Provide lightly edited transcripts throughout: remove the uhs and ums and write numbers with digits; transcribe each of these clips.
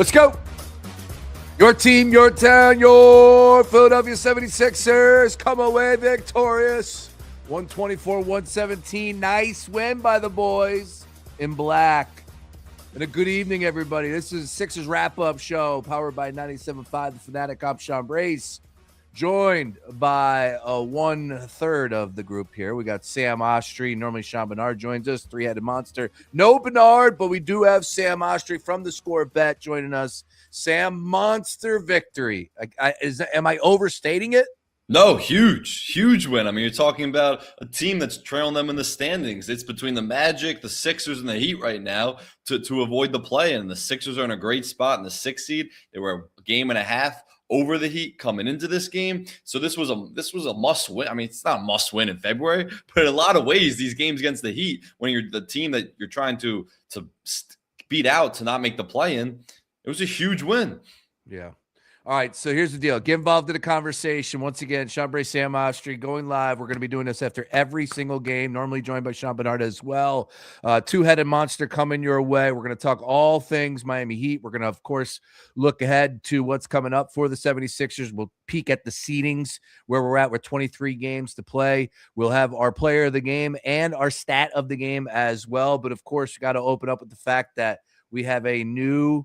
Let's go. Your team, your town, your Philadelphia 76ers come away victorious. 124-117. Nice win by the boys in black. And a good evening, everybody. This is Sixers wrap-up show powered by 97.5 The Fanatic. I'm Sean Brace, joined by one-third of the group here. We got Sam Oshtry. Normally Sean Bernard joins us, three-headed monster. No Bernard, but we do have Sam Oshtry from the Score Bet joining us. Sam, monster victory. Am I overstating it? No, huge win. I mean, you're talking about a team that's trailing them in the standings. It's between the Magic, the Sixers, and the Heat right now to avoid the play-in. The Sixers are in a great spot in the 6th seed. They were a game and a half over the Heat coming into this game. So this was a must win. I mean, it's not a must win in February, but in a lot of ways, these games against the Heat, when you're the team that you're trying to beat out to not make the play-in, it was a huge win. Yeah. All right, so here's the deal. Get involved in the conversation. Once again, Sean Brace, Sam Oshtry going live. We're going to be doing this after every single game, normally joined by Sean Bernard as well. Two-headed monster coming your way. We're going to talk all things Miami Heat. We're going to, of course, look ahead to what's coming up for the 76ers. We'll peek at the seedings, where we're at with 23 games to play. We'll have our player of the game and our stat of the game as well. But, of course, we got to open up with the fact that we have a new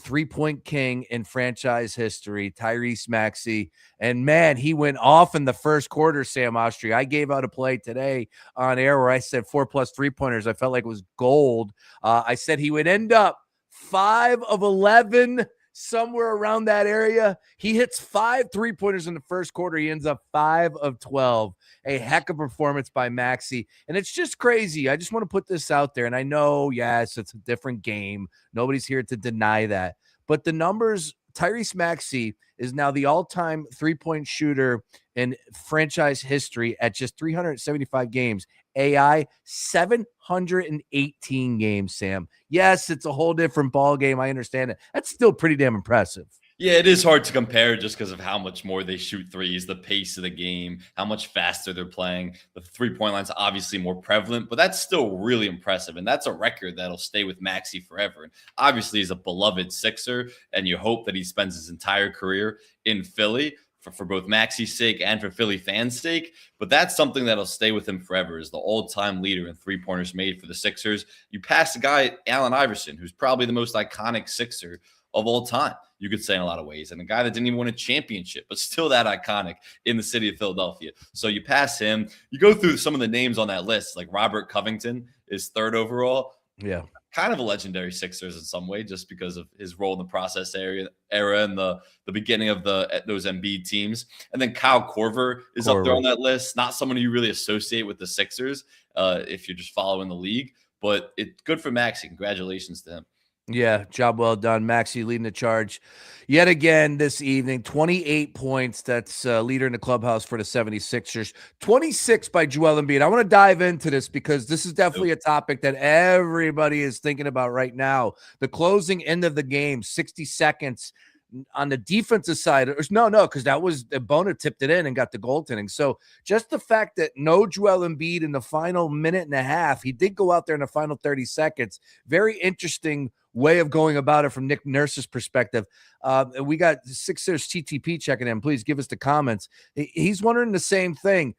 three-point king in franchise history, Tyrese Maxey. And, man, he went off in the first quarter, Sam Oshtry. I gave out a play today on air where I said 4+ three-pointers. I felt like it was gold. I said he would end up 5 of 11, somewhere around that area. He hits 5 three-pointers in the first quarter. He ends up 5 of 12. A heck of a performance by Maxey. And it's just crazy. I just want to put this out there. And I know, yes, it's a different game. Nobody's here to deny that. But the numbers, Tyrese Maxey is now the all-time three-point shooter in franchise history at just 375 games. AI, 718 games, Sam. Yes, it's a whole different ball game. I understand it. That's still pretty damn impressive. Yeah, it is hard to compare just because of how much more they shoot threes, the pace of the game, how much faster they're playing. The three-point line's obviously more prevalent, but that's still really impressive. And that's a record that'll stay with Maxey forever. And obviously, he's a beloved Sixer, and you hope that he spends his entire career in Philly for both Maxey's sake and for Philly fans' sake. But that's something that'll stay with him forever, is the all-time leader in three-pointers made for the Sixers. You pass a guy, Allen Iverson, who's probably the most iconic Sixer of all time, you could say, in a lot of ways, and a guy that didn't even win a championship, but still that iconic in the city of Philadelphia. So you pass him, you go through some of the names on that list, like Robert Covington is 3rd overall. Yeah. Kind of a legendary Sixers in some way, just because of his role in the process era and the beginning of those Embiid teams. And then Kyle Korver is up there on that list. Not someone you really associate with the Sixers if you're just following the league, but it's good for Maxey. Congratulations to him. Yeah, job well done. Maxey leading the charge yet again this evening. 28 points. That's leader in the clubhouse for the 76ers. 26 by Joel Embiid. I want to dive into this because this is definitely a topic that everybody is thinking about right now. The closing end of the game, 60 seconds. On the defensive side, no, because that was Bona tipped it in and got the goaltending. So just the fact that no Joel Embiid in the final minute and a half, he did go out there in the final 30 seconds. Very interesting way of going about it from Nick Nurse's perspective. We got Sixers TTP checking in. Please give us the comments. He's wondering the same thing.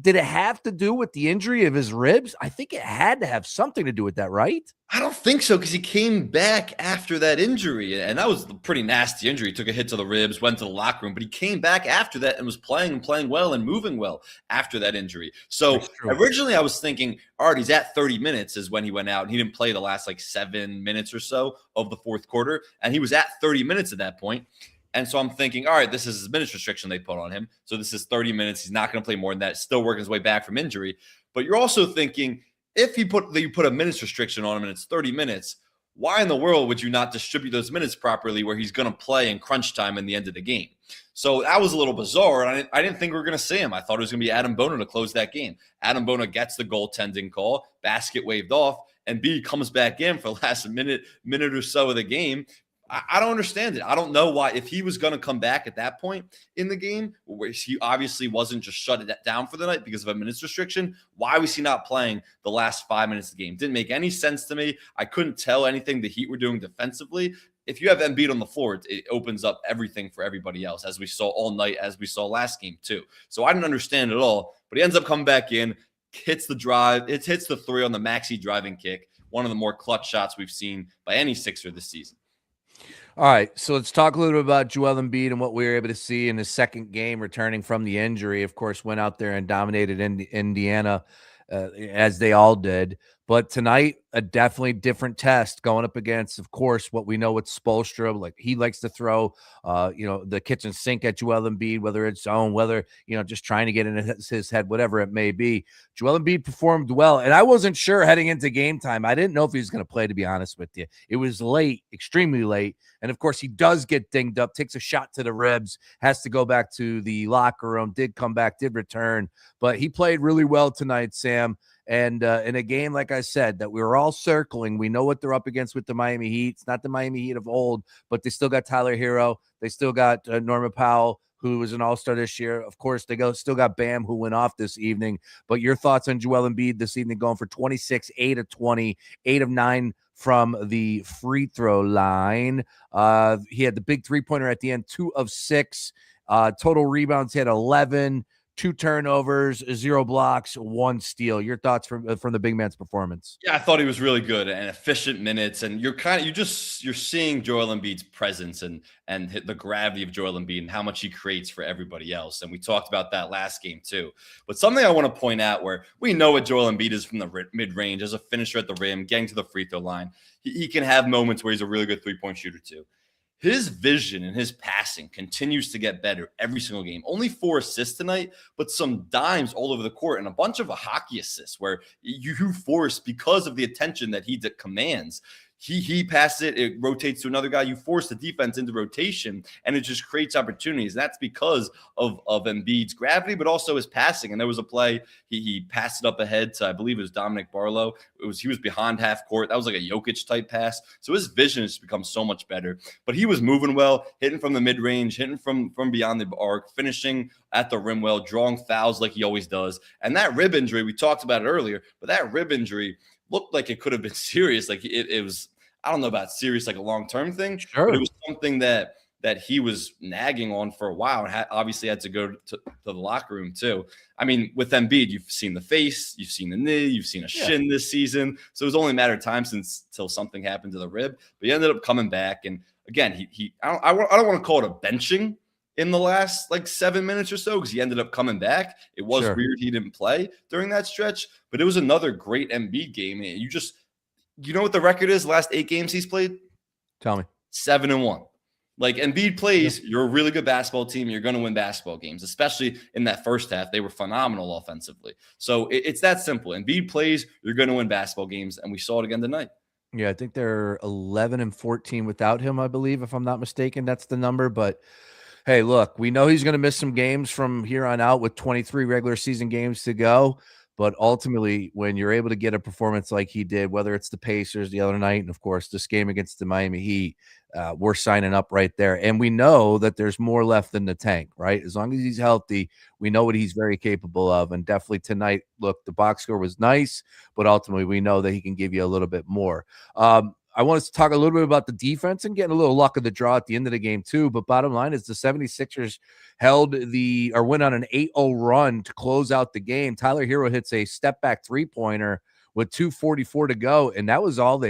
Did it have to do with the injury of his ribs? I think it had to have something to do with that, right? I don't think so, because he came back after that injury, and that was a pretty nasty injury. He took a hit to the ribs, went to the locker room, but he came back after that and was playing well and moving well after that injury. So originally I was thinking, all right, he's at 30 minutes is when he went out, and he didn't play the last 7 minutes or so of the 4th quarter, and he was at 30 minutes at that point. And so I'm thinking, all right, this is his minutes restriction they put on him. So this is 30 minutes. He's not going to play more than that. Still working his way back from injury. But you're also thinking, if you put a minutes restriction on him and it's 30 minutes, why in the world would you not distribute those minutes properly where he's going to play in crunch time in the end of the game? So that was a little bizarre. And I didn't think we were going to see him. I thought it was going to be Adam Bona to close that game. Adam Bona gets the goaltending call, basket waved off, and B comes back in for the last minute or so of the game. I don't understand it. I don't know why, if he was going to come back at that point in the game, where he obviously wasn't just shut it down for the night because of a minutes restriction, why was he not playing the last 5 minutes of the game? Didn't make any sense to me. I couldn't tell anything the Heat were doing defensively. if you have Embiid on the floor, it opens up everything for everybody else, as we saw all night, as we saw last game too. So I didn't understand it at all, but he ends up coming back in, hits the drive, it hits the three on the Maxey driving kick, one of the more clutch shots we've seen by any Sixer this season. All right, so let's talk a little bit about Joel Embiid and what we were able to see in his second game returning from the injury. Of course, went out there and dominated Indiana, as they all did. But tonight, a definitely different test going up against, of course, what we know with Spoelstra. Like, he likes to throw, the kitchen sink at Joel Embiid, whether it's zone, whether, just trying to get in his head, whatever it may be. Joel Embiid performed well, and I wasn't sure heading into game time. I didn't know if he was going to play, to be honest with you. It was late, extremely late. And of course, he does get dinged up, takes a shot to the ribs, has to go back to the locker room, did come back, did return. But he played really well tonight, Sam. And in a game, like I said, that we were all circling, we know what they're up against with the Miami Heat. It's not the Miami Heat of old, but they still got Tyler Hero. They still got Norman Powell, who was an all-star this year. Of course, they still got Bam, who went off this evening. But your thoughts on Joel Embiid this evening, going for 26, 8 of 20, 8 of 9 from the free throw line. He had the big three-pointer at the end, 2 of 6. Total rebounds, he had 11. 2 turnovers, 0 blocks, 1 steal. Your thoughts from the big man's performance? Yeah, I thought he was really good and efficient minutes, and you're seeing Joel Embiid's presence and the gravity of Joel Embiid and how much he creates for everybody else. And we talked about that last game too. But something I want to point out, where we know what Joel Embiid is from the mid range as a finisher at the rim, getting to the free throw line. He can have moments where he's a really good 3-point shooter too. His vision and his passing continues to get better every single game. Only 4 assists tonight, but some dimes all over the court and a bunch of hockey assists where you force, because of the attention that he commands. He passes it rotates to another guy. You force the defense into rotation, and it just creates opportunities. That's because of Embiid's gravity, but also his passing. And there was a play, he passed it up ahead to, I believe it was Dominic Barlow. He was behind half court. That was like a Jokic type pass. So his vision has become so much better. But he was moving well, hitting from the mid range, hitting from beyond the arc, finishing at the rim well, drawing fouls like he always does. And that rib injury, we talked about it earlier, but that rib injury looked like it could have been serious. Like it was, I don't know about serious, like a long-term thing, sure, but it was something that he was nagging on for a while, and obviously had to go to the locker room too. I mean, with Embiid, you've seen the face, you've seen the knee, you've seen a shin this season. So it was only a matter of time till something happened to the rib, but he ended up coming back. And again, I don't want to call it a benching in the last like 7 minutes or so, because he ended up coming back. It was weird he didn't play during that stretch, but it was another great Embiid game. You know what the record is? Last 8 games he's played? Tell me. 7-1. Like, Embiid plays, you're a really good basketball team. You're going to win basketball games, especially in that first half. They were phenomenal offensively. So it's that simple. Embiid plays, you're going to win basketball games, and we saw it again tonight. Yeah, I think they're 11-14 without him, I believe, if I'm not mistaken. That's the number. But hey, look, we know he's going to miss some games from here on out with 23 regular season games to go. But ultimately, when you're able to get a performance like he did, whether it's the Pacers the other night, and of course this game against the Miami Heat, we're signing up right there. And we know that there's more left in the tank, right? As long as he's healthy, we know what he's very capable of. And definitely tonight, look, the box score was nice, but ultimately we know that he can give you a little bit more. I want us to talk a little bit about the defense and getting a little luck of the draw at the end of the game too. But bottom line is the 76ers went on an 8-0 run to close out the game. Tyler Hero hits a step back 3-pointer with 2:44 to go. And that was all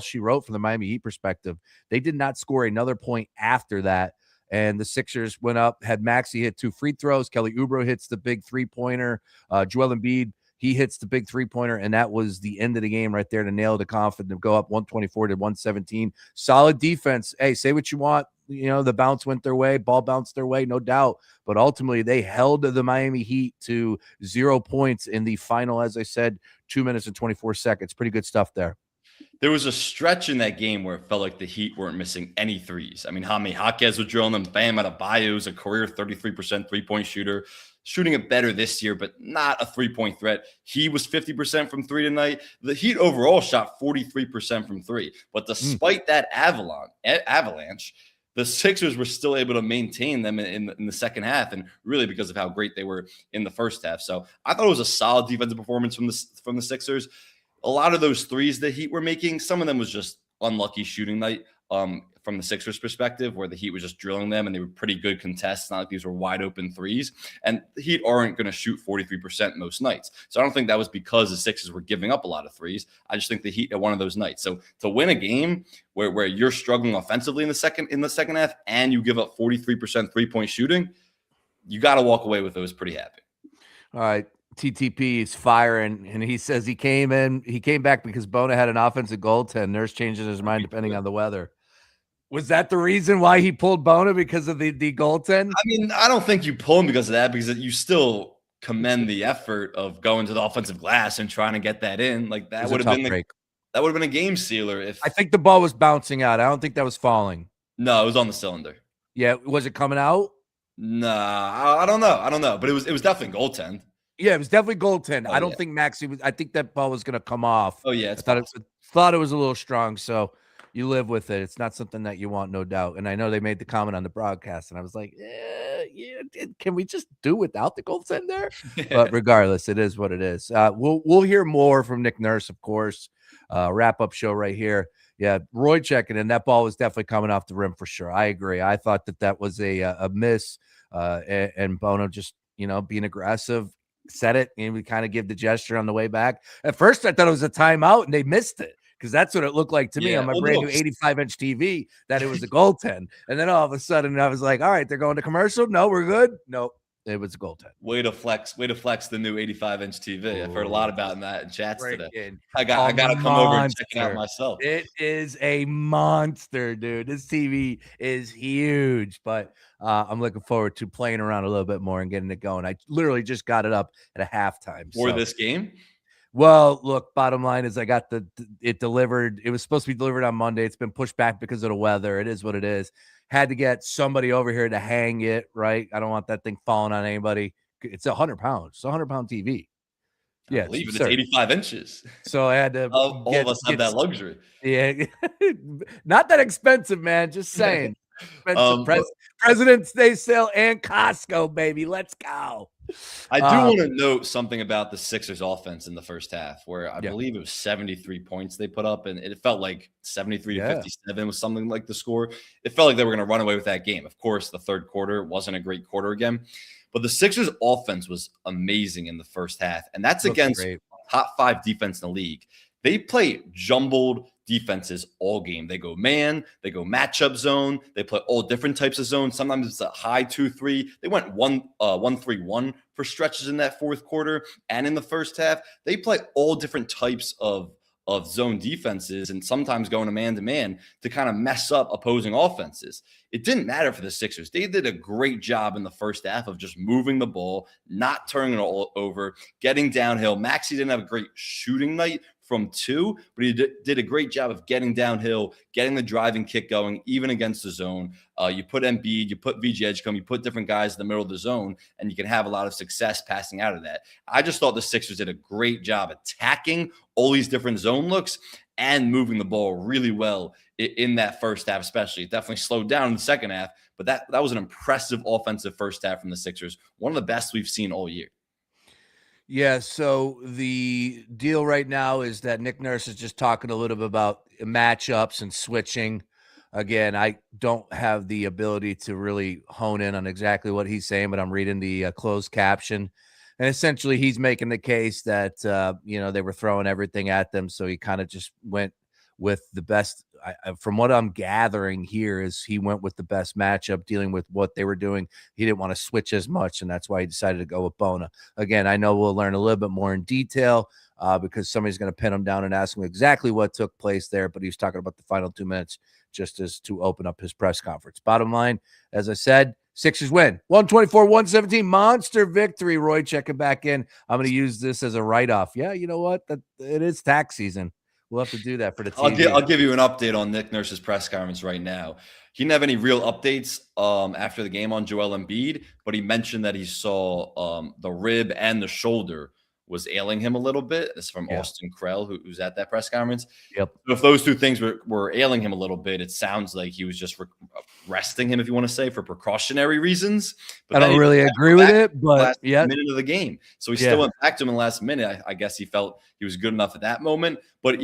she wrote from the Miami Heat perspective. They did not score another point after that. And the Sixers went up, had Maxey hit 2 free throws. Kelly Oubre hits the big 3-pointer. Joel Embiid, he hits the big 3-pointer, and that was the end of the game right there to nail the confidence to go up 124 to 117. Solid defense. Hey, say what you want. The bounce went their way, ball bounced their way, no doubt. But ultimately, they held the Miami Heat to 0 points in the final, as I said, 2 minutes and 24 seconds. Pretty good stuff there. There was a stretch in that game where it felt like the Heat weren't missing any threes. I mean, Jaime Jaquez was drilling them. Bam Adebayo is a career 33% three-point shooter, shooting it better this year, but not a three-point threat. He was 50% from 3 tonight. The Heat overall shot 43% from 3. But despite that avalanche, the Sixers were still able to maintain them in the second half, and really because of how great they were in the first half. So I thought it was a solid defensive performance from the Sixers. A lot of those threes the Heat were making, some of them was just unlucky shooting night. from the Sixers perspective, where the Heat was just drilling them and they were pretty good contests. Not like these were wide open threes. And the Heat aren't going to shoot 43% most nights. So I don't think that was because the Sixers were giving up a lot of threes. I just think the Heat had one of those nights. So to win a game where you're struggling offensively in the second half and you give up 43% 3-point shooting, you got to walk away with those pretty happy. All right. TTP is firing, and he says he came back because Bona had an offensive goaltend. Nurse changes his mind depending on the weather. Was that the reason why he pulled Bona, because of the goaltend? I mean, I don't think you pull him because of that, because you still commend the effort of going to the offensive glass and trying to get that in. Like that would have been a game sealer. If I think the ball was bouncing out. I don't think that was falling. No, it was on the cylinder. Yeah, was it coming out? Nah, I don't know, but it was definitely goaltend. Yeah, it was definitely goaltend. Oh, I don't think Maxey was. I think that ball was going to come off. Oh yeah, thought it was a little strong. So you live with it. It's not something that you want, no doubt. And I know they made the comment on the broadcast, and I was like, can we just do without the goaltend there? But regardless, it is what it is. We'll hear more from Nick Nurse, of course. Wrap up show right here. Yeah, Roy checking in. That ball was definitely coming off the rim for sure. I agree. I thought that was a miss, and Bono just being aggressive. Said it, and we kind of give the gesture on the way back. At first, I thought it was a timeout, and they missed it, because that's what it looked like to me on my brand new 85-inch TV, that it was a goaltend. And then all of a sudden, I was like, all right, they're going to commercial. No, we're good. Nope. It was a goaltend. Way to flex the new 85-inch TV. Ooh, I've heard a lot about that in chats today. I got to come over and check it out myself. It is a monster, dude. This TV is huge, but I'm looking forward to playing around a little bit more and getting it going. I literally just got it up at a halftime. For this game? Well, look, bottom line is I got it delivered. It was supposed to be delivered on Monday. It's been pushed back because of the weather. It is what it is. Had to get somebody over here to hang it, right? I don't want that thing falling on anybody. It's 100 pounds. It's a 100-pound TV. Yeah, I believe it's 85 inches. So I had to. All of us have that luxury. Yeah, not that expensive, man. Just saying. President's Day sale and Costco, baby. Let's go. I do want to note something about the Sixers offense in the first half, where I believe it was 73 points they put up, and it felt like 73 to 57 was something like the score. It felt like they were going to run away with that game. Of course, the third quarter wasn't a great quarter again, but the Sixers offense was amazing in the first half, and that's against top 5 defense in the league. They play jumbled defenses all game. They go man, they go matchup zone, they play all different types of zones. Sometimes it's a high 2-3. They went 1-3-1 for stretches in that fourth quarter and in the first half. They play all different types of zone defenses, and sometimes going to man to kind of mess up opposing offenses. It didn't matter for the Sixers. They did a great job in the first half of just moving the ball, not turning it all over, getting downhill. Maxey didn't have a great shooting night from 2, but he did a great job of getting downhill, getting the driving kick going, even against the zone. You put Embiid, you put VJ Edgecombe, you put different guys in the middle of the zone, and you can have a lot of success passing out of that. I just thought the Sixers did a great job attacking all these different zone looks and moving the ball really well in that first half, especially. It definitely slowed down in the second half, but that was an impressive offensive first half from the Sixers. One of the best we've seen all year. Yeah, so the deal right now is that Nick Nurse is just talking a little bit about matchups and switching. Again, I don't have the ability to really hone in on exactly what he's saying, but I'm reading the closed caption. And essentially, he's making the case that, they were throwing everything at them. So he kind of just went with the best. From what I'm gathering here is he went with the best matchup, dealing with what they were doing. He didn't want to switch as much, and that's why he decided to go with Bona. Again, I know we'll learn a little bit more in detail because somebody's going to pin him down and ask him exactly what took place there, but he was talking about the final 2 minutes just as to open up his press conference. Bottom line, as I said, Sixers win. 124-117, monster victory. Roy checking back in. I'm going to use this as a write-off. Yeah, you know what? It is tax season. We'll have to do that for the TV. I'll give you an update on Nick Nurse's press conference right now. He didn't have any real updates after the game on Joel Embiid, but he mentioned that he saw the rib and the shoulder was ailing him a little bit. This is from Yeah. Austin Krell, who's at that press conference. Yep. So if those two things were ailing him a little bit, it sounds like he was just resting him, if you want to say, for precautionary reasons. But I don't really agree with it, but last minute of the game. So he still went back to him in the last minute. I guess he felt he was good enough at that moment. But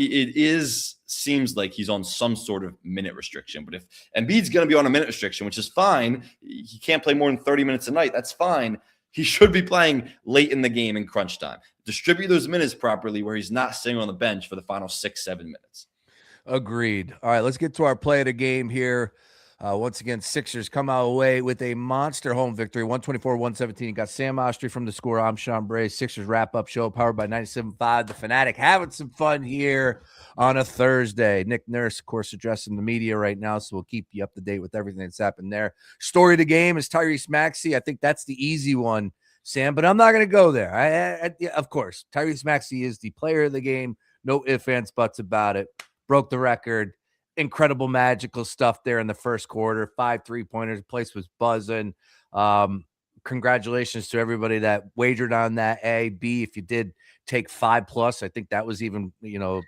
seems like he's on some sort of minute restriction. But if Embiid's going to be on a minute restriction, which is fine, he can't play more than 30 minutes a night. That's fine. He should be playing late in the game in crunch time. Distribute those minutes properly where he's not sitting on the bench for the final 6-7 minutes. Agreed. All right, let's get to our play of the game here. Once again, Sixers come out away with a monster home victory, 124-117. Got Sam Oshtry from the score. I'm Sean Brace. Sixers wrap-up show powered by 97.5. The Fanatic having some fun here on a Thursday. Nick Nurse, of course, addressing the media right now, so we'll keep you up to date with everything that's happened there. Story of the game is Tyrese Maxey. I think that's the easy one, Sam, but I'm not going to go there. Of course, Tyrese Maxey is the player of the game. No ifs, ands, buts about it. Broke the record. Incredible, magical stuff there in the first quarter. 5 3-pointers. The place was buzzing. Congratulations to everybody that wagered on that. A, B, if you did take 5+, I think that was even,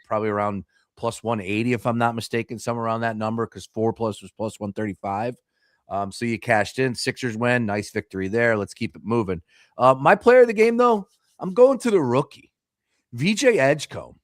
probably around plus 180, if I'm not mistaken, somewhere around that number, because 4+ was plus 135. So you cashed in. Sixers win. Nice victory there. Let's keep it moving. My player of the game, though, I'm going to the rookie, VJ Edgecombe.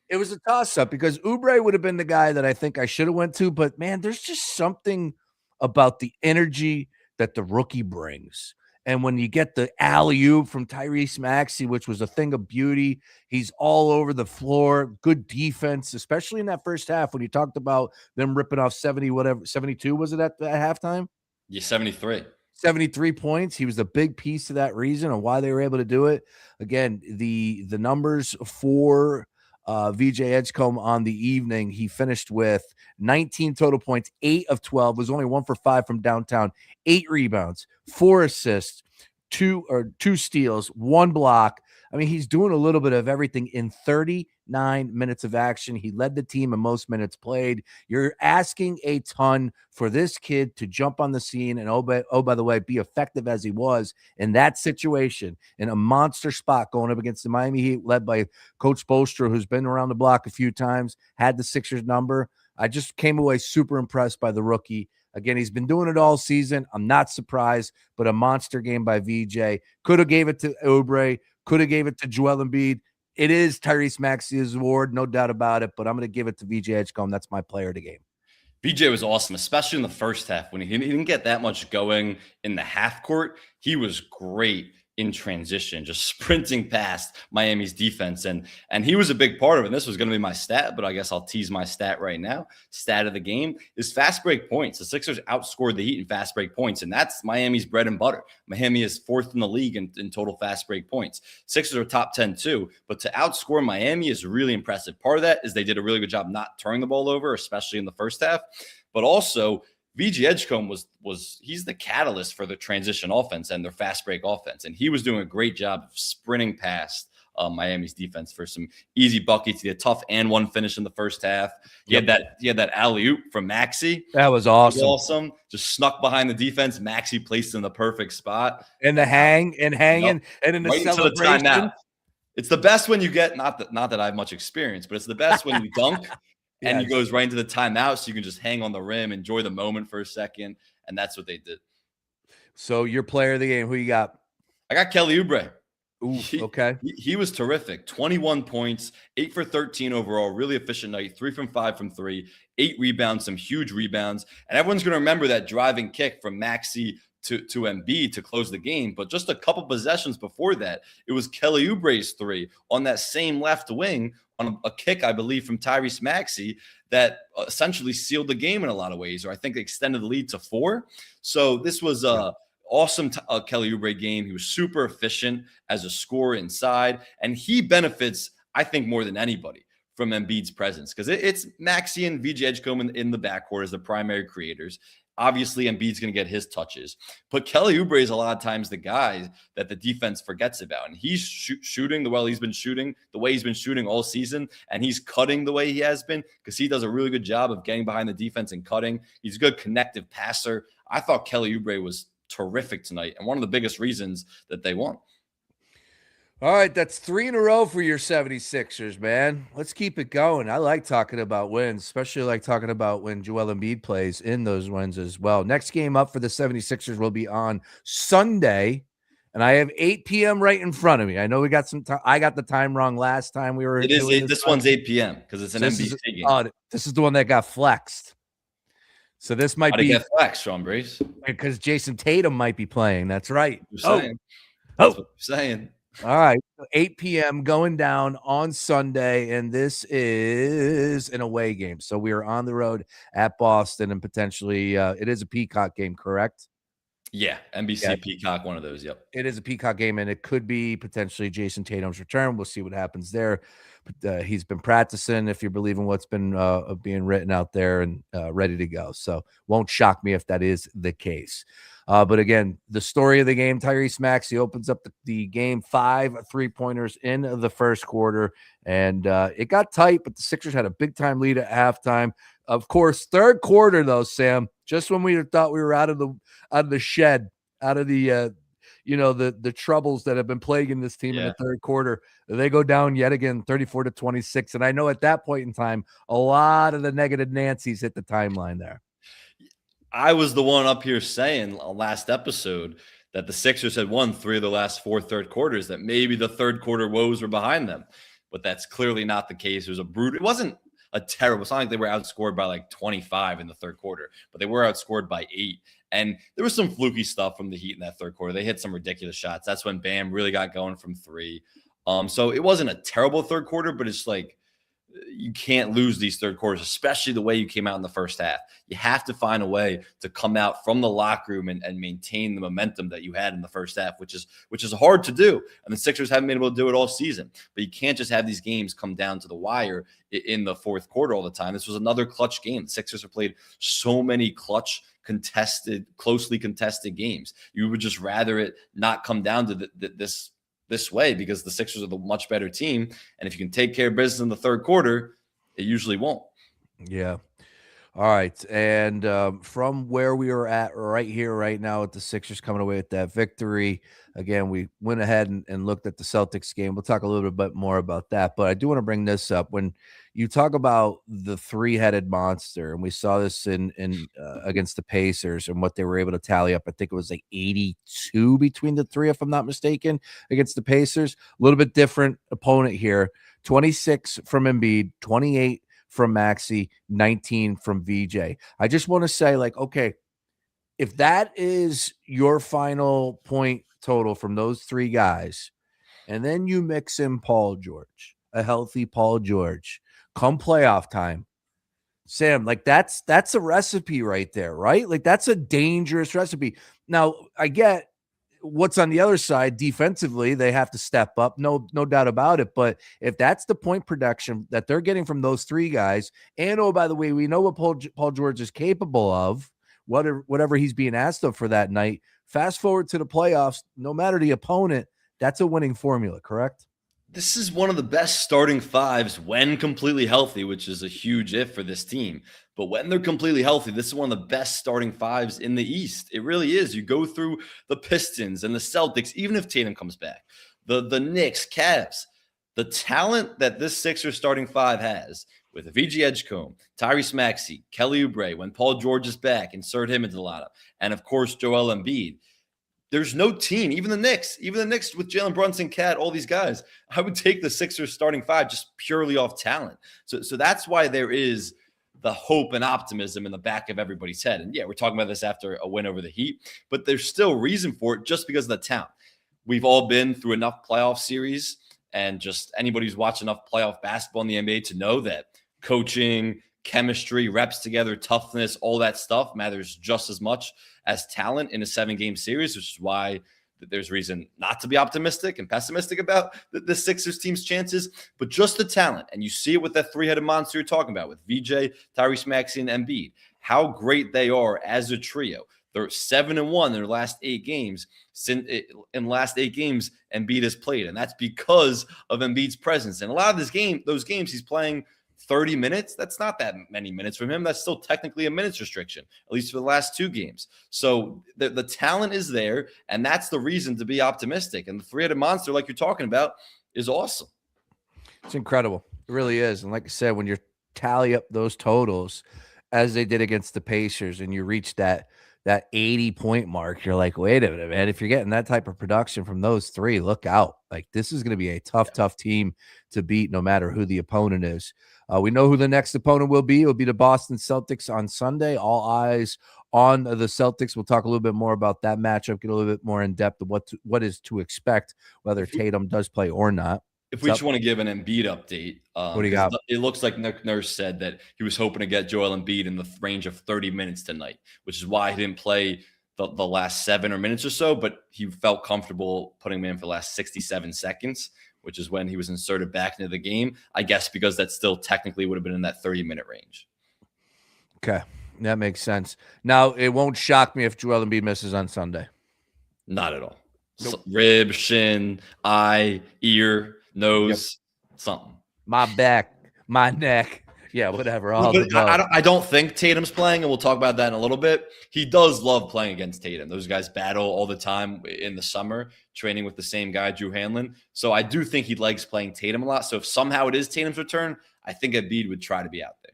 It was a toss-up because Oubre would have been the guy that I think I should have went to, but man, there's just something about the energy that the rookie brings. And when you get the alley-oop from Tyrese Maxey, which was a thing of beauty, he's all over the floor, good defense, especially in that first half when you talked about them ripping off 72 was it at halftime? Yeah, 73. 73 points. He was a big piece of that reason and why they were able to do it. Again, the numbers for VJ Edgecombe on the evening, he finished with 19 total points, 8 of 12, was only 1 for 5 from downtown, 8 rebounds, 4 assists, 2 steals, 1 block. I mean, he's doing a little bit of everything in 39 minutes of action. He led the team in most minutes played. You're asking a ton for this kid to jump on the scene and, by the way, be effective as he was in that situation in a monster spot going up against the Miami Heat, led by Coach Spoelstra, who's been around the block a few times, had the Sixers number. I just came away super impressed by the rookie. Again, he's been doing it all season. I'm not surprised, but a monster game by VJ. Could have gave it to Oubre. Could have gave it to Joel Embiid. It is Tyrese Maxey's award, no doubt about it, but I'm going to give it to VJ Edgecombe. That's my player of the game. VJ was awesome, especially in the first half. When he didn't get that much going in the half court, he was great in transition, just sprinting past Miami's defense. And he was a big part of it. And this was going to be my stat, but I guess I'll tease my stat right now. Stat of the game is fast break points. The Sixers outscored the Heat in fast break points, and that's Miami's bread and butter. Miami is 4th in the league in total fast break points. Sixers are top 10 too, but to outscore Miami is really impressive. Part of that is they did a really good job not turning the ball over, especially in the first half, but also VJ Edgecombe he's the catalyst for the transition offense and their fast break offense. And he was doing a great job of sprinting past Miami's defense for some easy buckets. He had a tough and one finish in the first half. He had that alley-oop from Maxey. That was awesome. Just snuck behind the defense. Maxey placed in the perfect spot. And the hanging and in the right celebration. The timeout. It's the best when you get, not that I have much experience, but it's the best when you dunk and he goes right into the timeout, so you can just hang on the rim, enjoy the moment for a second, and that's what they did. So your player of the game, who you got? I got Kelly Oubre. Okay. He was terrific. 21 points, 8 for 13 overall, really efficient night, 3 from 5 from 3, 8 rebounds, some huge rebounds. And everyone's going to remember that driving kick from Maxey to Embiid to close the game. But just a couple possessions before that, it was Kelly Oubre's 3 on that same left wing on a kick, I believe, from Tyrese Maxey that essentially sealed the game in a lot of ways, or I think extended the lead to 4. So this was awesome Kelly Oubre game. He was super efficient as a scorer inside, and he benefits, I think, more than anybody from Embiid's presence, because it's Maxey and VJ Edgecombe in the backcourt as the primary creators. Obviously, Embiid's going to get his touches, but Kelly Oubre is a lot of times the guy that the defense forgets about, and he's shooting the way he's been shooting all season, and he's cutting the way he has been because he does a really good job of getting behind the defense and cutting. He's a good connective passer. I thought Kelly Oubre was terrific tonight and one of the biggest reasons that they won. All right, that's 3 in a row for your 76ers, man. Let's keep it going. I like talking about wins, especially like talking about when Joel Embiid plays in those wins as well. Next game up for the 76ers will be on Sunday, and I have 8 p.m. right in front of me. I know we got some time. I got the time wrong last time we were It is doing this. this one's 8 p.m. because it's an So this is NBC game. this is the one that got flexed. So this might How'd it be get flexed, Sean Brace? because Jason Tatum might be playing. That's right. You're saying. Oh, That's what you're saying. all right. 8 p.m. going down on Sunday, and this is an away game. So we are on the road at Boston, and potentially it is a Peacock game, correct? Yeah, NBC, Yeah. Peacock, one of those. Yep. It is a Peacock game, and it could be potentially Jason Tatum's return. We'll see what happens there. But he's been practicing, if you're believing what's been being written out there, and ready to go. So won't shock me if that is the case. But again, the story of the game, Tyrese Maxey opens up the game, 5 3-pointers in the first quarter, and it got tight, but the Sixers had a big-time lead at halftime. Of course, third quarter, though, Sam, just when we thought we were out of the shed, out of the the troubles that have been plaguing this team in the third quarter, they go down yet again, 34-26. And I know at that point in time, a lot of the negative Nancy's hit the timeline there. I was the one up here saying last episode that the Sixers had won 3 of the last 4 third quarters, that maybe the third quarter woes were behind them. But that's clearly not the case. It was a brutal. It wasn't a terrible. It's not like they were outscored by like 25 in the third quarter, but they were outscored by 8. And there was some fluky stuff from the Heat in that third quarter. They hit some ridiculous shots. That's when Bam really got going from 3. So it wasn't a terrible third quarter, but it's like you can't lose these third quarters, especially the way you came out in the first half. You have to find a way to come out from the locker room and maintain the momentum that you had in the first half, which is hard to do. And the Sixers haven't been able to do it all season. But you can't just have these games come down to the wire in the fourth quarter all the time. This was another clutch game. The Sixers have played so many clutch, closely contested games. You would just rather it not come down to this way, because the Sixers are the much better team. And if you can take care of business in the third quarter, it usually won't. Yeah. All right. And from where we are at right here, right now, with the Sixers coming away with that victory, again, we went ahead and looked at the Celtics game. We'll talk a little bit more about that. But I do want to bring this up. When you talk about the 3-headed monster, and we saw this in against the Pacers and what they were able to tally up, I think it was like 82 between the three, if I'm not mistaken, against the Pacers. A little bit different opponent here. 26 from Embiid, 28 from Maxey, 19 from VJ. I just want to say, like, okay, if that is your final point total from those 3 guys, and then you mix in Paul George, a healthy Paul George, come playoff time, Sam, like that's a recipe right there, right? Like that's a dangerous recipe. Now, I get what's on the other side defensively, they have to step up, no doubt about it. But if that's the point production that they're getting from those 3 guys, and oh, by the way, we know what Paul George is capable of, whatever he's being asked of for that night. Fast forward to the playoffs, no matter the opponent, that's a winning formula, correct? This is one of the best starting 5s when completely healthy, which is a huge if for this team. But when they're completely healthy, this is one of the best starting 5s in the East. It really is. You go through the Pistons and the Celtics, even if Tatum comes back, the Knicks, Cavs, the talent that this Sixers starting 5 has with VJ Edgecombe, Tyrese Maxey, Kelly Oubre, when Paul George is back, insert him into the lineup, and of course Joel Embiid. There's no team, even the Knicks with Jalen Brunson, Cat, all these guys. I would take the Sixers starting 5 just purely off talent. So that's why there is the hope and optimism in the back of everybody's head. And yeah, we're talking about this after a win over the Heat, but there's still reason for it just because of the talent. We've all been through enough playoff series, and just anybody who's watched enough playoff basketball in the NBA to know that coaching, chemistry, reps together, toughness, all that stuff matters just as much as talent in a 7-game series, which is why there's reason not to be optimistic and pessimistic about the Sixers team's chances, but just the talent. And you see it with that 3-headed monster you're talking about with VJ, Tyrese Maxey, and Embiid, how great they are as a trio. They're 7-1 in their last 8 games. In the last 8 games, Embiid has played, and that's because of Embiid's presence. And a lot of those games, he's playing 30 minutes, that's not that many minutes from him. That's still technically a minutes restriction, at least for the last 2 games. So the talent is there, and that's the reason to be optimistic. And the three-headed monster, like you're talking about, is awesome. It's incredible. It really is. And like I said, when you tally up those totals as they did against the Pacers and you reach that 80-point mark, you're like, wait a minute, man. If you're getting that type of production from those three, look out. Like, this is going to be a tough team to beat no matter who the opponent is. We know who the next opponent will be. It will be the Boston Celtics on Sunday. All eyes on the Celtics. We'll talk a little bit more about that matchup, get a little bit more in depth of what is to expect, whether Tatum does play or not. If we just want to give an Embiid update, What do you got? it looks like Nick Nurse said that he was hoping to get Joel Embiid in the range of 30 minutes tonight, which is why he didn't play the last 7 or minutes or so, but he felt comfortable putting him in for the last 67 seconds, which is when he was inserted back into the game, I guess, because that still technically would have been in that 30-minute range. Okay, that makes sense. Now, it won't shock me if Joel Embiid misses on Sunday. Not at all. Nope. Rib, shin, eye, ear, nose, something. My back, my neck. Yeah, whatever. All But I don't think Tatum's playing, and we'll talk about that in a little bit. He does love playing against Tatum. Those guys battle all the time in the summer, training with the same guy, Drew Hanlon. So I do think he likes playing Tatum a lot. So if somehow it is Tatum's return, I think Embiid would try to be out there.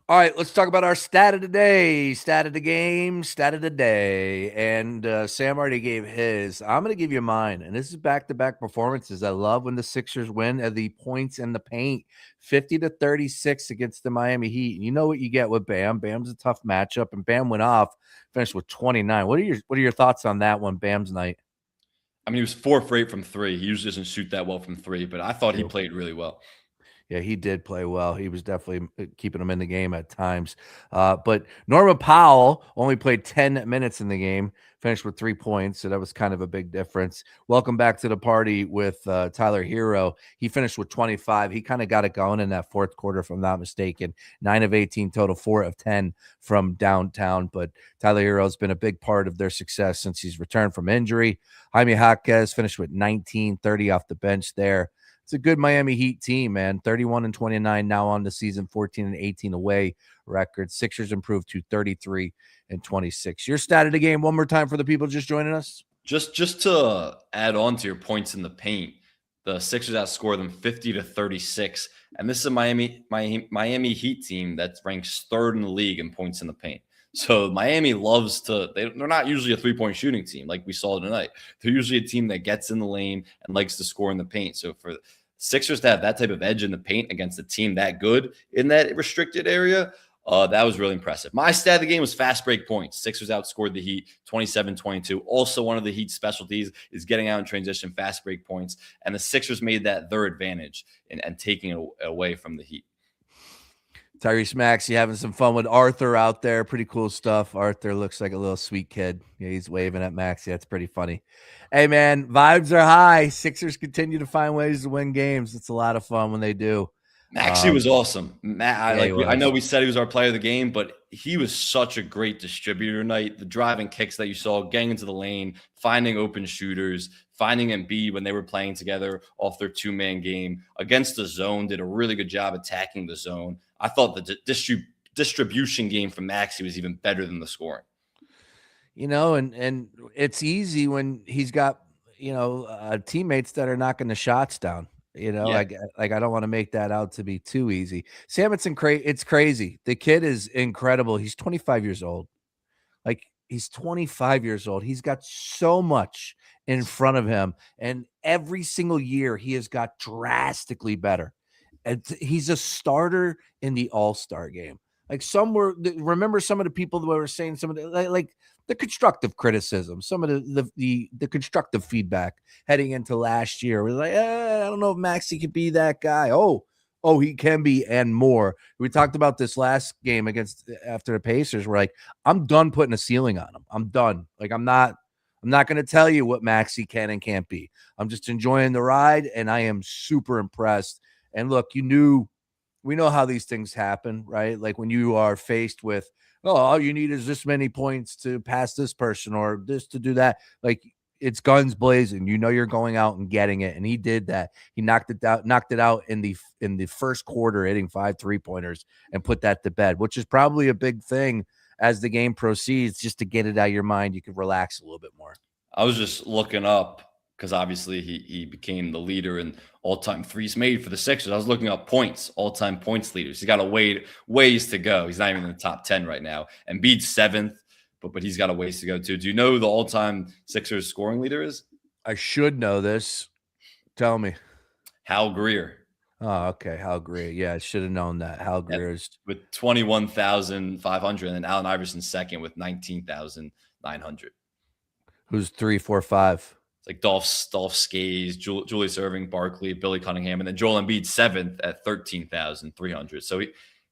All right, let's talk about our stat of the day, stat of the game, stat of the day. And Sam already gave his. I'm going to give you mine. And this is back-to-back performances. I love when the Sixers win at the points in the paint, 50-36 against the Miami Heat. And you know what you get with Bam. Bam's a tough matchup, and Bam went off, finished with 29. What are your thoughts on that one, Bam's night? I mean, he was 4 for 8 from 3. He usually doesn't shoot that well from 3, but I thought he played really well. Yeah, he did play well. He was definitely keeping him in the game at times. But Norman Powell only played 10 minutes in the game, finished with 3 points, so that was kind of a big difference. Welcome back to the party with Tyler Hero. He finished with 25. He kind of got it going in that fourth quarter, if I'm not mistaken. 9 of 18 total, 4 of 10 from downtown. But Tyler Hero has been a big part of their success since he's returned from injury. Jaime Jaquez finished with 19, 30 off the bench there. It's a good Miami Heat team, man. 31-29 now on the season, 14-18 away record. Sixers improved to 33-26. Your stat of the game one more time for the people just joining us. Just to add on to your points in the paint, the Sixers outscored them 50-36, and this is a Miami Heat team that ranks 3rd in the league in points in the paint. So Miami loves to, they're not usually a 3-point shooting team like we saw tonight. They're usually a team that gets in the lane and likes to score in the paint. So for Sixers to have that type of edge in the paint against a team that good in that restricted area, that was really impressive. My stat of the game was fast break points. Sixers outscored the Heat 27-22. Also, one of the Heat's specialties is getting out in transition, fast break points. And the Sixers made that their advantage and taking it away from the Heat. Tyrese Maxey having some fun with Arthur out there. Pretty cool stuff. Arthur looks like a little sweet kid. Yeah, he's waving at Maxey. That's pretty funny. Hey, man, vibes are high. Sixers continue to find ways to win games. It's a lot of fun when they do. Maxey was awesome. I know we said he was our player of the game, but he was such a great distributor tonight. The driving kicks that you saw, getting into the lane, finding open shooters, finding Embiid when they were playing together off their 2-man game against the zone, did a really good job attacking the zone. I thought the distribution game from Maxey was even better than the scoring. You know, and it's easy when he's got, teammates that are knocking the shots down. You know, Yeah. like I don't want to make that out to be too easy. Sam, it's crazy. The kid is incredible. He's 25 years old. Like, he's 25 years old. He's got so much in front of him. And every single year he has got drastically better. And he's a starter in the All-Star game. Like, remember some of the people that were saying some of the, like the constructive criticism, some of the constructive feedback heading into last year. We're like, I don't know if Maxey could be that guy. Oh, he can be, and more. We talked about this last game after the Pacers. We're like, I'm done putting a ceiling on him. I'm done. Like, I'm not going to tell you what Maxey can and can't be. I'm just enjoying the ride, and I am super impressed. And look, we know how these things happen, right? Like, when you are faced with, all you need is this many points to pass this person or this to do that. Like, it's guns blazing. You know you're going out and getting it, and he did that. He knocked it out in the first quarter, hitting 5 3-pointers and put that to bed, which is probably a big thing as the game proceeds, just to get it out of your mind. You can relax a little bit more. I was just looking up because obviously he became the leader in all-time threes made for the Sixers. I was looking up points, all-time points leaders. He's got a ways to go. He's not even in the top 10 right now. Embiid's 7th, but he's got a ways to go too. Do you know who the all-time Sixers scoring leader is? I should know this. Tell me. Hal Greer. Oh, okay. Hal Greer. Yeah, I should have known that. Hal Greer's with 21,500, and then Allen Iverson's second with 19,900. Who's 3, 4, 5? It's like Dolph Skays, Julius Erving, Barkley, Billy Cunningham, and then Joel Embiid 7th at 13,300. So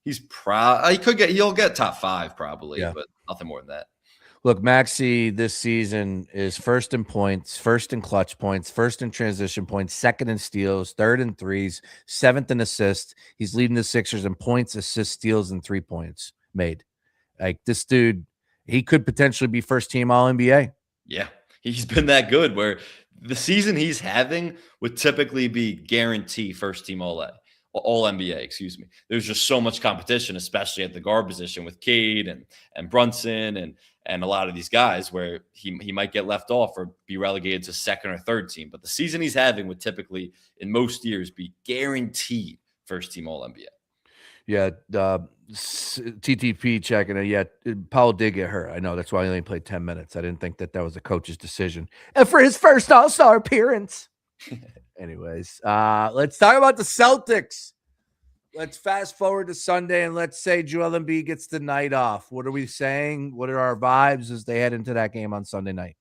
he'll get top 5 probably, but nothing more than that. Look, Maxey this season is first in points, first in clutch points, first in transition points, second in steals, third in threes, 7th in assists. He's leading the Sixers in points, assists, steals, and 3 points made. Like, this dude, he could potentially be first team All-NBA. Yeah, he's been that good where the season he's having would typically be guarantee first team All-NBA, excuse me. There's just so much competition, especially at the guard position with Cade and Brunson and a lot of these guys where he might get left off or be relegated to second or third team. But the season he's having would typically, in most years, be guaranteed first team All-NBA. Yeah, TTP checking it. Yeah, Powell did get hurt. I know. That's why he only played 10 minutes. I didn't think that was a coach's decision. And for his first All-Star appearance. Anyways, let's talk about the Celtics. Let's fast forward to Sunday and let's say Joel Embiid gets the night off. What are we saying? What are our vibes as they head into that game on Sunday night?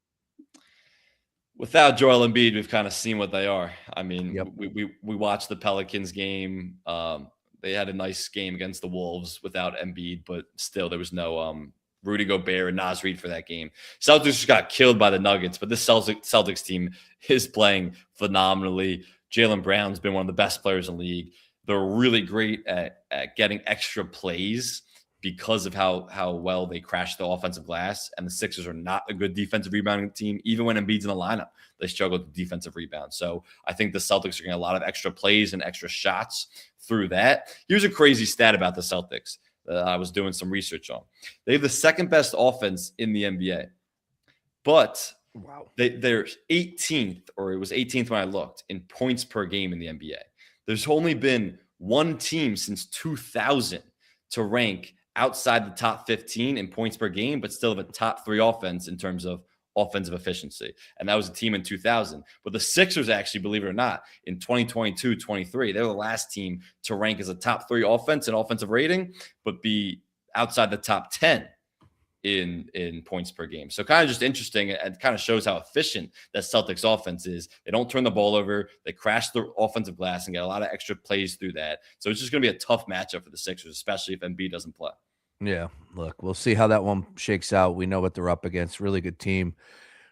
Without Joel Embiid, we've kind of seen what they are. I mean, we watched the Pelicans game. They had a nice game against the Wolves without Embiid, but still there was no Rudy Gobert and Naz Reid for that game. Celtics just got killed by the Nuggets, but this Celtics team is playing phenomenally. Jaylen Brown's been one of the best players in the league. They're really great at getting extra plays because of how well they crash the offensive glass. And the Sixers are not a good defensive rebounding team. Even when Embiid's in the lineup, they struggle with defensive rebound. So I think the Celtics are getting a lot of extra plays and extra shots through that. Here's a crazy stat about the Celtics that I was doing some research on. They have the second best offense in the NBA. But they're 18th, or it was 18th when I looked, in points per game in the NBA. There's only been one team since 2000 to rank outside the top 15 in points per game, but still have a top 3 offense in terms of offensive efficiency. And that was a team in 2000. But the Sixers actually, believe it or not, in 2022-23, they're the last team to rank as a top 3 offense and offensive rating, but be outside the top 10 in points per game. So kind of just interesting, and kind of shows how efficient that Celtics offense is. They don't turn the ball over. They crash the offensive glass and get a lot of extra plays through that. So it's just going to be a tough matchup for the Sixers, especially if Embiid doesn't play. Yeah, look, we'll see how that one shakes out. We know what they're up against. Really good team.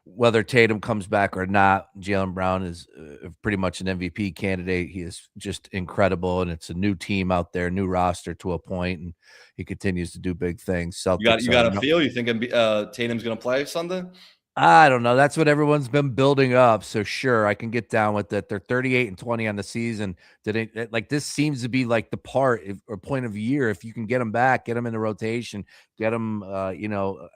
Whether Tatum comes back or not, Jaylen Brown is pretty much an MVP candidate. He is just incredible, and it's a new team out there, new roster to a point, and he continues to do big things. Celtics, you got a feel? You think Tatum's going to play Sunday? I don't know. That's what everyone's been building up. So sure, I can get down with it. They're 38-20 on the season. Like, this seems to be like the point of year. If you can get them back, get them in the rotation, get them,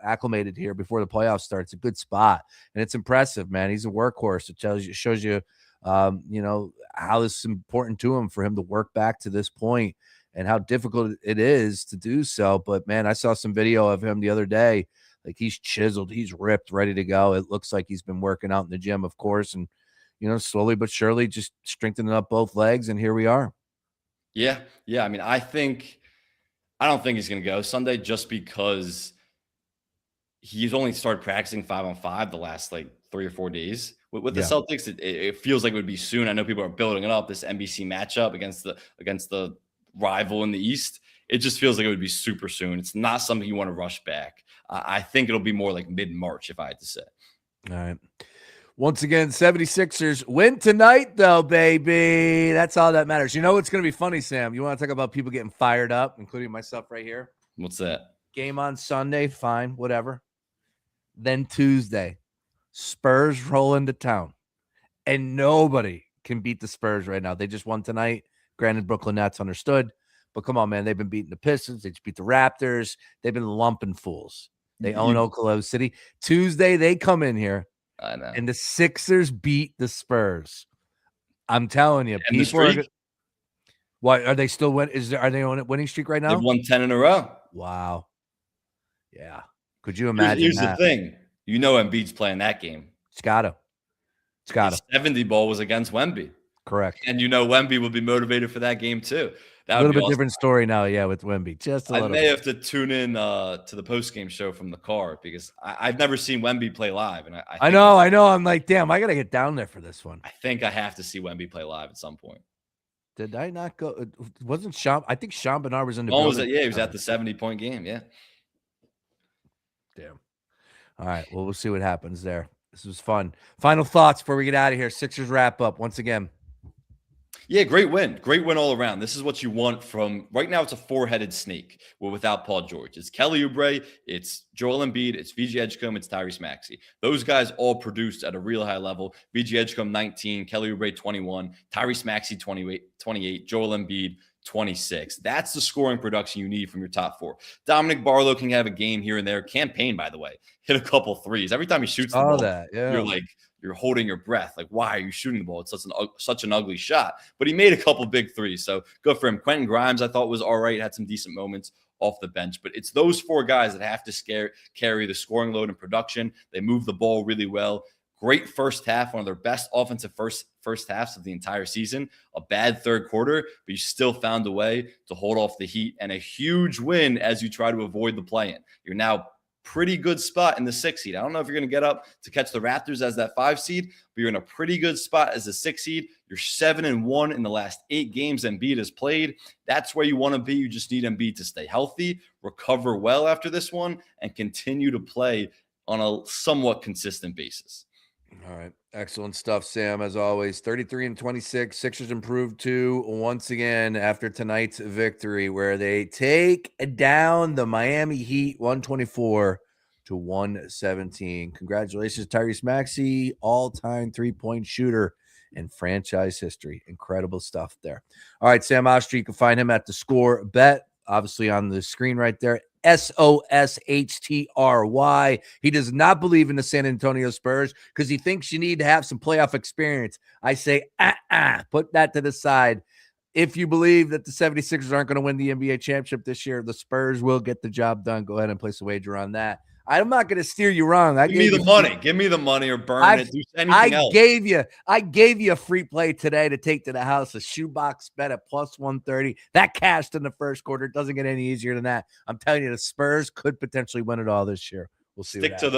acclimated here before the playoffs starts, a good spot. And it's impressive, man. He's a workhorse. It shows you, how this is important to him for him to work back to this point and how difficult it is to do so. But man, I saw some video of him the other day. Like, he's chiseled, he's ripped, ready to go. It looks like he's been working out in the gym, of course, and, slowly but surely just strengthening up both legs, and here we are. Yeah. I mean, I don't think he's going to go Sunday just because he's only started practicing 5-on-5 the last 3 or 4 days. With the Celtics, it feels like it would be soon. I know people are building it up, this NBC matchup against the rival in the East. It just feels like it would be super soon. It's not something you want to rush back. I think it'll be more like mid-March, if I had to say. All right. Once again, 76ers win tonight, though, baby. That's all that matters. You know what's going to be funny, Sam? You want to talk about people getting fired up, including myself right here? What's that? Game on Sunday, fine, whatever. Then Tuesday, Spurs roll into town, and nobody can beat the Spurs right now. They just won tonight. Granted, Brooklyn Nets understood, but come on, man. They've been beating the Pistons. They just beat the Raptors. They've been lumping fools. They own Oklahoma City. Tuesday, they come in here, I know. and the Sixers beat the Spurs. I'm telling you, And the people are. streak? What are they still win? Are they on a winning streak right now? They've won 10 in a row. Wow. Yeah. Could you imagine Here's that? the thing. You know Embiid's playing that game. It's gotta. The 70 ball was against Wemby. Correct. And you know Wemby will be motivated for that game too. That a little bit awesome. Different story now, yeah, with Wemby. Just a little. I may have to tune in to the post-game show from the car because I've never seen Wemby play live. And I know. I'm like, damn, I got to get down there for this one. I think I have to see Wemby play live at some point. Did I not go? Wasn't Sean? I think Sean Bernard was in the building. He was at the 70-point game. Yeah. Damn. All right. Well, we'll see what happens there. This was fun. Final thoughts before we get out of here. Sixers wrap up once again. Yeah, great win. Great win all around. This is what you want from right now. It's a four-headed snake without Paul George. It's Kelly Oubre, it's Joel Embiid, it's VJ Edgecombe, it's Tyrese Maxey. Those guys all produced at a real high level. VJ Edgecombe 19, Kelly Oubre 21, Tyrese Maxey 28, Joel Embiid 26. That's the scoring production you need from your top four. Dominic Barlow can have a game here and there. Campaign, by the way, hit a couple threes. Every time he shoots the ball, you're holding your breath. Like, why are you shooting the ball? It's such an ugly shot. But he made a couple big threes, so good for him. Quentin Grimes, I thought was all right. Had some decent moments off the bench. But it's those four guys that have to carry the scoring load and production. They move the ball really well. Great first half, one of their best offensive first halves of the entire season. A bad third quarter, but you still found a way to hold off the Heat, and a huge win as you try to avoid the play-in. You're now pretty good spot in the 6 seed. I don't know if you're going to get up to catch the Raptors as that 5 seed, but you're in a pretty good spot as the 6 seed. You're 7-1 in the last 8 games Embiid has played. That's where you want to be. You just need Embiid to stay healthy, recover well after this one, and continue to play on a somewhat consistent basis. All right. Excellent stuff, Sam, as always. 33-26. Sixers improved too once again after tonight's victory, where they take down the Miami Heat 124-117. Congratulations, Tyrese Maxey, all-time three-point shooter in franchise history. Incredible stuff there. All right, Sam Oshtry, you can find him at the Score Bet, obviously on the screen right there. Oshtry. He does not believe in the San Antonio Spurs because he thinks you need to have some playoff experience. I say, put that to the side. If you believe that the 76ers aren't going to win the NBA championship this year, the Spurs will get the job done. Go ahead and place a wager on that. I'm not going to steer you wrong. Give me the money. Give me the money or burn it. Do anything else. I gave you a free play today to take to the house, a shoebox bet at plus 130. That cashed in the first quarter. It doesn't get any easier than that. I'm telling you, the Spurs could potentially win it all this year. We'll see. Stick to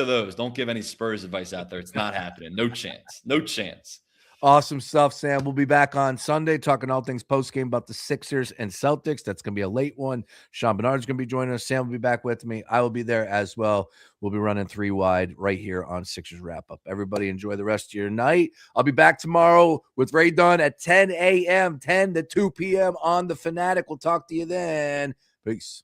those. Don't give any Spurs advice out there. It's not happening. No chance. No chance. Awesome stuff, Sam. We'll be back on Sunday talking all things post-game about the Sixers and Celtics. That's going to be a late one. Sean Bernard's going to be joining us. Sam will be back with me. I will be there as well. We'll be running 3 wide right here on Sixers Wrap-Up. Everybody enjoy the rest of your night. I'll be back tomorrow with Ray Dunn at 10 a.m., 10 to 2 p.m. on The Fanatic. We'll talk to you then. Peace.